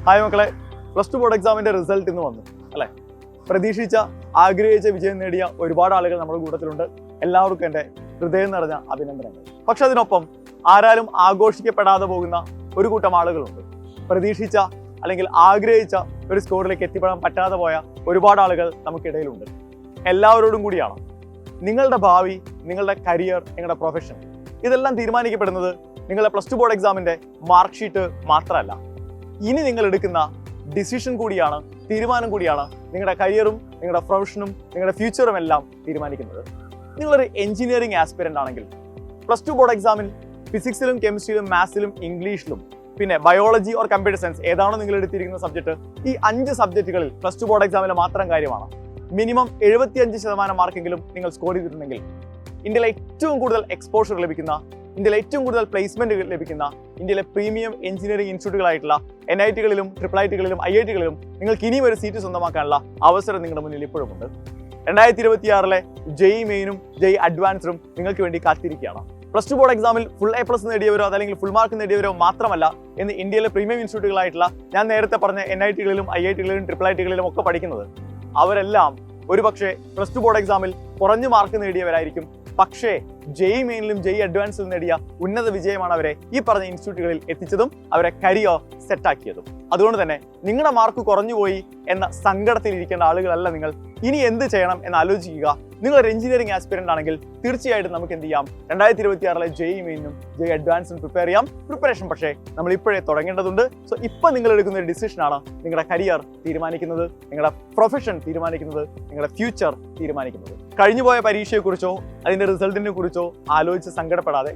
Hi മക്കളെ, +2 board എക്സാമിന്റെ result ഇന്ന് വന്നു അല്ലേ? പ്രതീക്ഷിച്ച ആഗ്രഹിച്ച വിജയം നേടിയ ഒരുപാട് ആളുകൾ നമ്മുടെ കൂട്ടത്തിലുണ്ട്. എല്ലാവർക്കും എൻ്റെ ഹൃദയം നിറഞ്ഞ അഭിനന്ദനങ്ങൾ. പക്ഷെ അതിനൊപ്പം ആരാലും ആഘോഷിക്കപ്പെടാതെ പോകുന്ന ഒരു കൂട്ടം ആളുകളുണ്ട്. പ്രതീക്ഷിച്ച അല്ലെങ്കിൽ ആഗ്രഹിച്ച ഒരു സ്കോറിലേക്ക് എത്തിപ്പെടാൻ പറ്റാതെ പോയ ഒരുപാട് ആളുകൾ നമുക്കിടയിലുണ്ട്. എല്ലാവരോടും കൂടിയാണ് നിങ്ങളുടെ ഭാവി, നിങ്ങളുടെ കരിയർ, നിങ്ങളുടെ പ്രൊഫഷൻ ഇതെല്ലാം തീരുമാനിക്കപ്പെടുന്നത് നിങ്ങളുടെ +2 ബോർഡ് എക്സാമിന്റെ മാർക്ക് ഷീറ്റ് മാത്രമല്ല. ഇനി നിങ്ങൾ എടുക്കുന്ന ഡിസിഷൻ കൂടിയാണ്, തീരുമാനം കൂടിയാണ് നിങ്ങളുടെ കരിയറും നിങ്ങളുടെ പ്രൊഫഷനും നിങ്ങളുടെ ഫ്യൂച്ചറും എല്ലാം തീരുമാനിക്കുന്നത്. നിങ്ങളൊരു എഞ്ചിനീയറിംഗ് ആസ്പിരന്റ് ആണെങ്കിൽ +2 ബോർഡ് എക്സാമിൽ ഫിസിക്സിലും കെമിസ്ട്രിയിലും മാത്സിലും ഇംഗ്ലീഷിലും പിന്നെ ബയോളജി ഓർ കമ്പ്യൂട്ടർ സയൻസ് ഏതാണോ നിങ്ങൾ എടുത്തിരിക്കുന്ന സബ്ജക്ട്, ഈ 5 സബ്ജക്റ്റുകളിൽ +2 ബോർഡ് എക്സാമിലെ മാത്രം കാര്യമാണ് മിനിമം 75% മാർക്കെങ്കിലും നിങ്ങൾ സ്കോർ ചെയ്തിട്ടുണ്ടെങ്കിൽ ഇന്ത്യയിലെ ഏറ്റവും കൂടുതൽ എക്സ്പോഷർ ലഭിക്കുന്ന, ഇന്ത്യയിലെ ഏറ്റവും കൂടുതൽ പ്ലേസ്മെന്റ് ലഭിക്കുന്ന, ഇന്ത്യയിലെ പ്രീമിയം എഞ്ചിനീയറിംഗ് ഇൻസ്റ്റിറ്റ്യൂട്ടുകളായിട്ടുള്ള NITകളിലും IITകളിലും IITകളിലും നിങ്ങൾക്ക് ഇനിയും ഒരു സീറ്റ് സ്വന്തമാക്കാനുള്ള അവസരം നിങ്ങളുടെ മുന്നിൽ ഇപ്പോഴുമുണ്ട്. 2026 JEE മെയിനും JEE അഡ്വാൻസറും നിങ്ങൾക്ക് വേണ്ടി കാത്തിരിക്കുകയാണ്. +2 ബോർഡ് എക്സാമിൽ ഫുൾ A+ നേടിയവരോ അതല്ലെങ്കിൽ ഫുൾ മാർക്ക് നേടിയവരോ മാത്രമല്ല എന്ന് ഇന്ത്യയിലെ പ്രീമിയം ഇൻസ്റ്റിറ്റ്യൂട്ടുകളായിട്ടുള്ള ഞാൻ നേരത്തെ പറഞ്ഞ NITകളിലും IITകളിലും IITകളിലും ഒക്കെ പഠിക്കുന്നത്. അവരെല്ലാം ഒരുപക്ഷെ +2 ബോർഡ് എക്സാമിൽ കുറഞ്ഞ മാർക്ക് നേടിയവരായിരിക്കും. പക്ഷേ JEE മെയിനിലും JEE അഡ്വാൻസിലും നേടിയ ഉന്നത വിജയമാണ് അവരെ ഈ പറഞ്ഞ ഇൻസ്റ്റിറ്റ്യൂട്ടുകളിൽ എത്തിച്ചതും അവരെ കരിയർ സെറ്റാക്കിയതും. അതുകൊണ്ട് തന്നെ നിങ്ങളുടെ മാർക്ക് കുറഞ്ഞുപോയി എന്ന സങ്കടത്തിലിരിക്കേണ്ട ആളുകളല്ല നിങ്ങൾ. ഇനി എന്ത് ചെയ്യണം എന്ന് ആലോചിക്കുക. നിങ്ങളൊരു എഞ്ചിനീയറിംഗ് ആസ്പിരന്റ് ആണെങ്കിൽ തീർച്ചയായിട്ടും നമുക്ക് എന്ത് ചെയ്യാം, 2026 JEE മെയിനും JEE അഡ്വാൻസിനും പ്രിപ്പയർ ചെയ്യാം. പ്രിപ്പറേഷൻ പക്ഷേ നമ്മൾ ഇപ്പോഴേ തുടങ്ങേണ്ടതുണ്ട്. സോ ഇപ്പം നിങ്ങൾ എടുക്കുന്ന ഒരു ഡിസിഷനാണ് നിങ്ങളുടെ കരിയർ തീരുമാനിക്കുന്നത്, നിങ്ങളുടെ പ്രൊഫഷൻ തീരുമാനിക്കുന്നത്, നിങ്ങളുടെ ഫ്യൂച്ചർ തീരുമാനിക്കുന്നത്. കഴിഞ്ഞുപോയ പരീക്ഷയെക്കുറിച്ചോ അതിൻ്റെ റിസൾട്ടിനെ കുറിച്ചോ ആലോചിച്ച് സങ്കടപ്പെടാതെ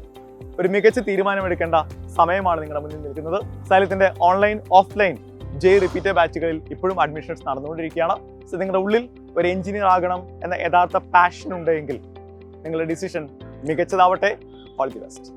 ഒരു മികച്ച തീരുമാനമെടുക്കേണ്ട സമയമാണ് നിങ്ങളുടെ മുന്നിൽ നിൽക്കുന്നത്. സൈലത്തിന്റെ ഓൺലൈൻ ഓഫ്ലൈൻ JEE റിപ്പീറ്റർ ബാച്ചുകളിൽ ഇപ്പോഴും അഡ്മിഷൻസ് നടന്നുകൊണ്ടിരിക്കുകയാണ്. സോ നിങ്ങളുടെ ഉള്ളിൽ ഒരു എഞ്ചിനീയർ ആകണം എന്ന യഥാർത്ഥ പാഷൻ ഉണ്ടെങ്കിൽ നിങ്ങളുടെ ഡിസിഷൻ മികച്ചതാവട്ടെ. All the best.